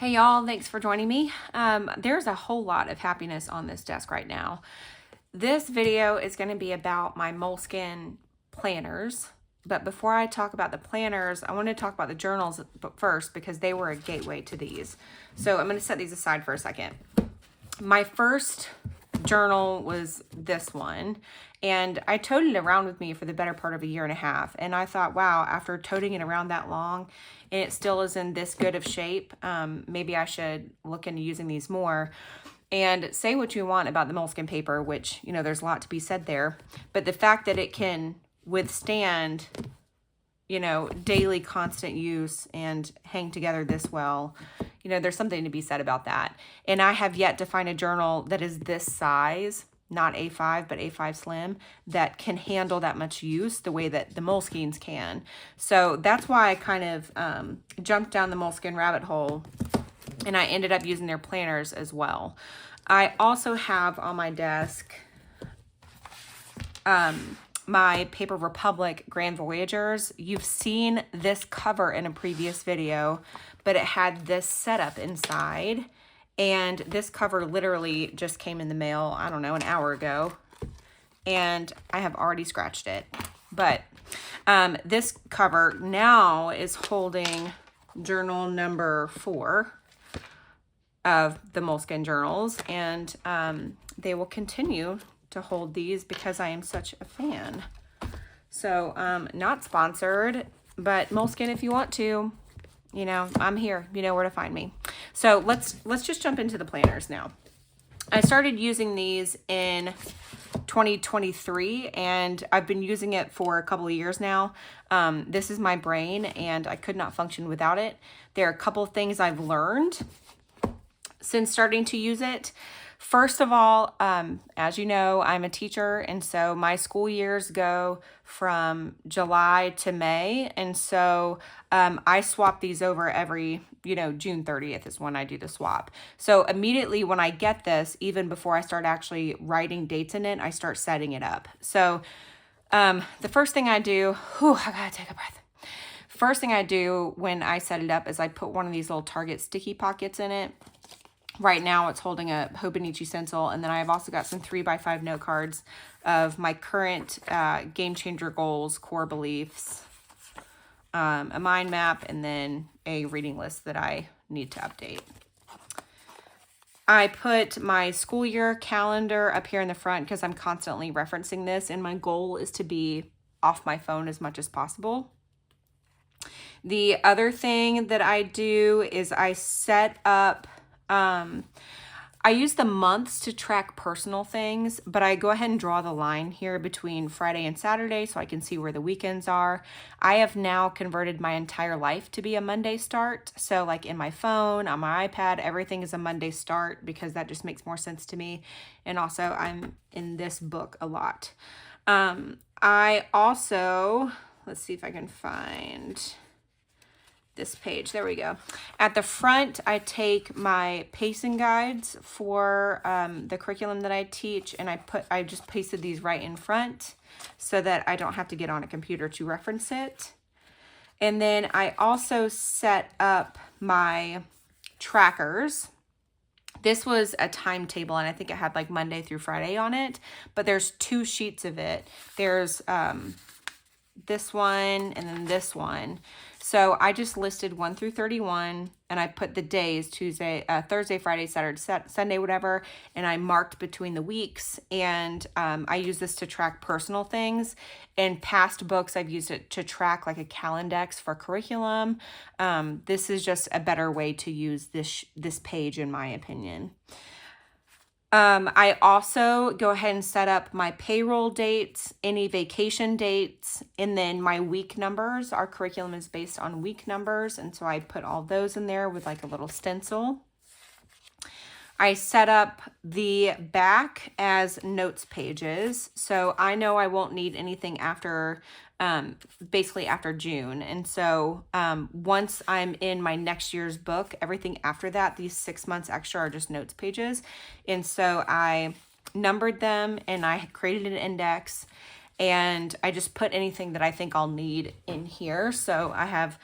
Hey y'all, thanks for joining me. There's a whole lot of happiness on this desk right now. This video is going to be about my Moleskine planners. But before I talk about the planners, I want to talk about the journals first because they were a gateway to these. So I'm going to set these aside for a second. My first journal was this one, and I toted it around with me for the better part of a year and a half. And I thought, wow, after toting it around that long and it still is in this good of shape, maybe I should look into using these more. And say what you want about the Moleskine paper, which, you know, there's a lot to be said there. But the fact that it can withstand, you know, daily constant use and hang together this well, you know, there's something to be said about that. And I have yet to find a journal that is this size, not A5, but A5 Slim, that can handle that much use the way that the Moleskines can. So that's why I kind of jumped down the Moleskine rabbit hole, and I ended up using their planners as well. I also have on my desk my Paper Republic Grand Voyagers. You've seen this cover in a previous video, but it had this setup inside. And this cover literally just came in the mail, I don't know, an hour ago. And I have already scratched it. But this cover now is holding journal number 4 of the Moleskine journals. And they will continue to hold these because I am such a fan. So not sponsored, but Moleskine, if you want to, you know, I'm here. You know where to find me. So let's just jump into the planners now. I started using these in 2023, and I've been using it for a couple of years now. This is my brain, and I could not function without it. There are a couple of things I've learned since starting to use it. First of all, as you know, I'm a teacher, and so my school years go from July to May, and so I swap these over every, you know, June 30th is when I do the swap. So immediately when I get this, even before I start actually writing dates in it, I start setting it up. So the first thing I do, I gotta take a breath. First thing I do when I set it up is I put one of these little Target sticky pockets in it. Right now it's holding a Hobonichi stencil, and then I've also got some 3x5 note cards of my current game changer goals, core beliefs, a mind map, and then a reading list that I need to update. I put my school year calendar up here in the front because I'm constantly referencing this, and my goal is to be off my phone as much as possible. The other thing that I do is I set up I use the months to track personal things, but I go ahead and draw the line here between Friday and Saturday so I can see where the weekends are. I have now converted my entire life to be a Monday start. So like in my phone, on my iPad, everything is a Monday start because that just makes more sense to me. And also I'm in this book a lot. I also, let's see if I can find this page. There we go. At the front, I take my pacing guides for the curriculum that I teach, and I just pasted these right in front so that I don't have to get on a computer to reference it. And then I also set up my trackers. This was a timetable, and I think it had like Monday through Friday on it, but there's 2 sheets of it. There's this one and then this one. So I just listed 1 through 31, and I put the days, Thursday, Friday, Saturday, Sunday, whatever, and I marked between the weeks. And I use this to track personal things. In past books, I've used it to track like a Calendex for curriculum. This is just a better way to use this page, in my opinion. I also go ahead and set up my payroll dates, any vacation dates, and then my week numbers. Our curriculum is based on week numbers, and so I put all those in there with like a little stencil. I set up the back as notes pages, so I know I won't need anything after basically after June. And so once I'm in my next year's book, everything after that, these 6 months extra are just notes pages. And so I numbered them, and I created an index, and I just put anything that I think I'll need in here. So I have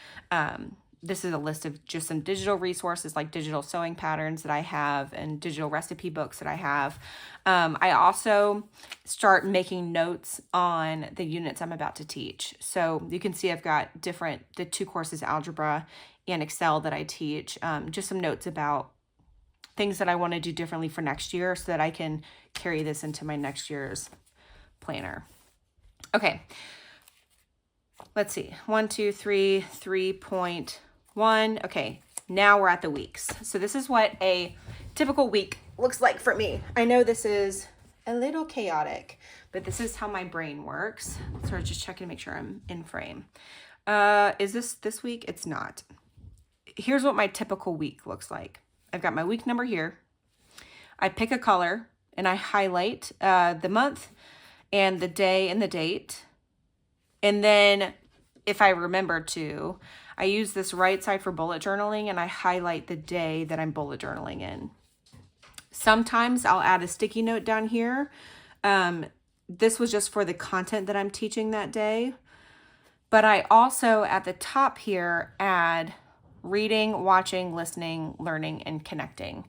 this is a list of just some digital resources like digital sewing patterns that I have and digital recipe books that I have. I also start making notes on the units I'm about to teach. So you can see I've got the 2 courses, algebra and Excel, that I teach. Just some notes about things that I want to do differently for next year so that I can carry this into my next year's planner. Okay. Let's see. 1, 2, 3, 3.1. Okay. Now we're at the weeks. So this is what a typical week looks like for me. I know this is a little chaotic, but this is how my brain works. So just checking to make sure I'm in frame. Is this week? It's not. Here's what my typical week looks like. I've got my week number here. I pick a color and I highlight the month and the day and the date. And then if I remember to, I use this right side for bullet journaling and I highlight the day that I'm bullet journaling in. Sometimes I'll add a sticky note down here. This was just for the content that I'm teaching that day. But I also, at the top here, add reading, watching, listening, learning, and connecting.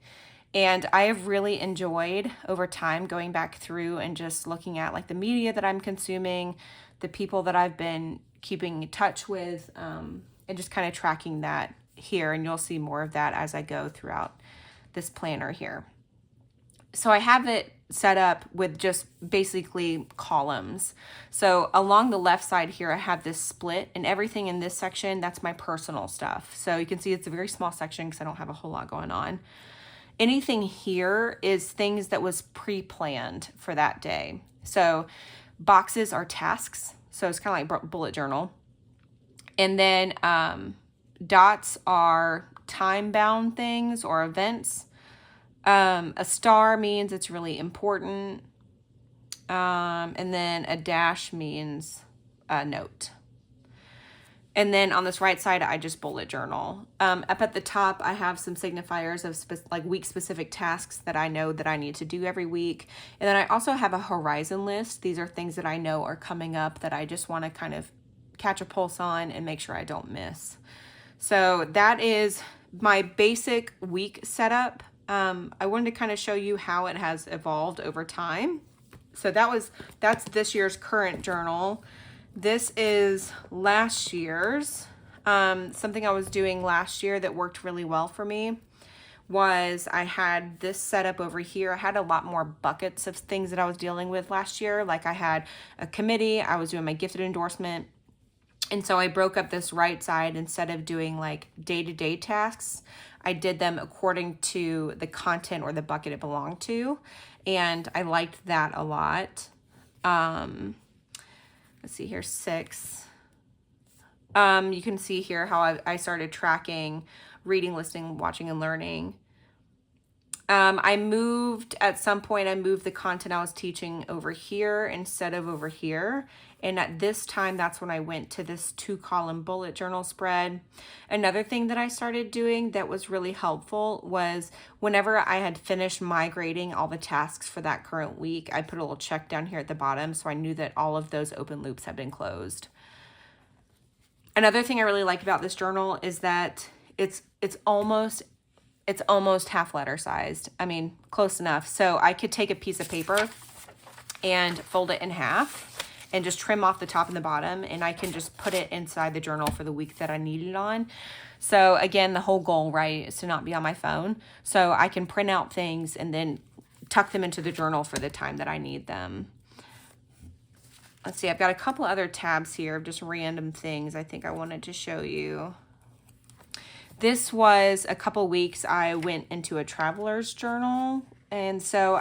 And I have really enjoyed over time going back through and just looking at like the media that I'm consuming, the people that I've been keeping in touch with, and just kind of tracking that here. And you'll see more of that as I go throughout this planner here. So I have it set up with just basically columns. So along the left side here, I have this split, and everything in this section, that's my personal stuff. So you can see it's a very small section because I don't have a whole lot going on. Anything here is things that was pre-planned for that day. So boxes are tasks. So it's kind of like bullet journal. And then dots are time-bound things or events. A star means it's really important. And then a dash means a note. And then on this right side, I just bullet journal. Up at the top, I have some signifiers of like week-specific tasks that I know that I need to do every week. And then I also have a horizon list. These are things that I know are coming up that I just want to kind of catch a pulse on and make sure I don't miss. So that is my basic week setup. I wanted to kind of show you how it has evolved over time. So that's this year's current journal. This is last year's. Something I was doing last year that worked really well for me was I had this set up over here. I had a lot more buckets of things that I was dealing with last year. Like I had a committee, I was doing my gifted endorsement. And so I broke up this right side. Instead of doing like day-to-day tasks, I did them according to the content or the bucket it belonged to. And I liked that a lot. Let's see here, 6. You can see here how I started tracking reading, listening, watching, and learning. At some point, I moved the content I was teaching over here instead of over here. And at this time, that's when I went to this 2-column bullet journal spread. Another thing that I started doing that was really helpful was whenever I had finished migrating all the tasks for that current week, I put a little check down here at the bottom so I knew that all of those open loops had been closed. Another thing I really like about this journal is that it's almost half letter sized. I mean, close enough. So I could take a piece of paper and fold it in half and just trim off the top and the bottom, and I can just put it inside the journal for the week that I need it on. So again, the whole goal, right, is to not be on my phone. So I can print out things and then tuck them into the journal for the time that I need them. Let's see, I've got a couple other tabs here of just random things I think I wanted to show you. This was a couple weeks I went into a traveler's journal. And so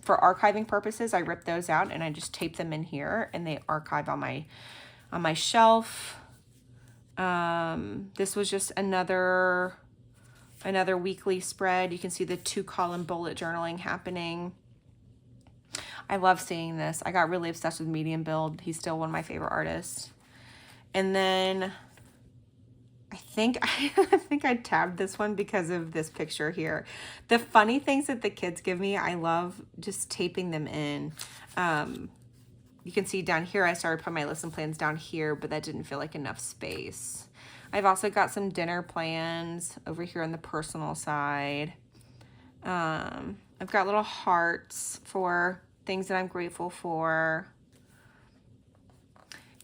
for archiving purposes, I ripped those out and I just taped them in here and they archive on my shelf. This was just another weekly spread. You can see the 2-column bullet journaling happening. I love seeing this. I got really obsessed with Medium Build. He's still one of my favorite artists. And then I think I tabbed this one because of this picture here. The funny things that the kids give me, I love just taping them in. You can see down here, I started putting my lesson plans down here, but that didn't feel like enough space. I've also got some dinner plans over here on the personal side. I've got little hearts for things that I'm grateful for.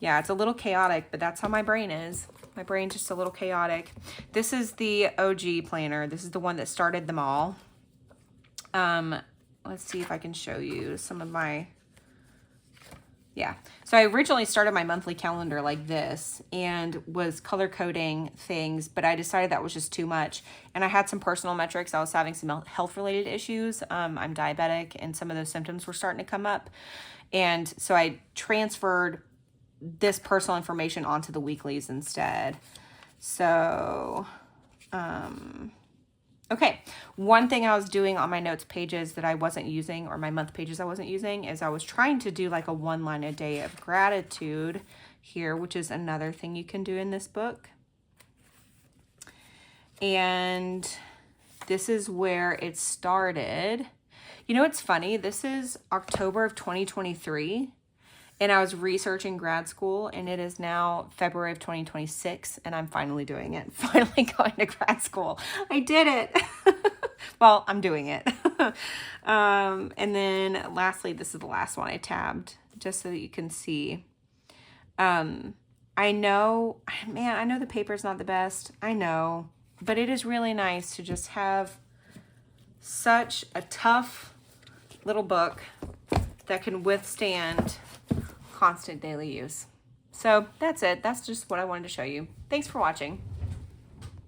Yeah, it's a little chaotic, but that's how my brain is. My brain's just a little chaotic. This is the OG planner. This is the one that started them all. Let's see if I can show you some of my, yeah. So I originally started my monthly calendar like this and was color coding things, but I decided that was just too much. And I had some personal metrics. I was having some health related issues. I'm diabetic and some of those symptoms were starting to come up. And so I transferred this personal information onto the weeklies instead. So, okay. One thing I was doing on my notes pages that I wasn't using, or my month pages I wasn't using, is I was trying to do like a 1 line a day of gratitude here, which is another thing you can do in this book. And this is where it started. You know, it's funny. This is October of 2023. And I was researching grad school, and it is now February of 2026, and I'm finally doing it. Finally going to grad school. I did it. Well, I'm doing it. And then lastly, this is the last one I tabbed, just so that you can see. I know, man, I know the paper's not the best. I know. But it is really nice to just have such a tough little book that can withstand constant daily use. So that's it. That's just what I wanted to show you. Thanks for watching.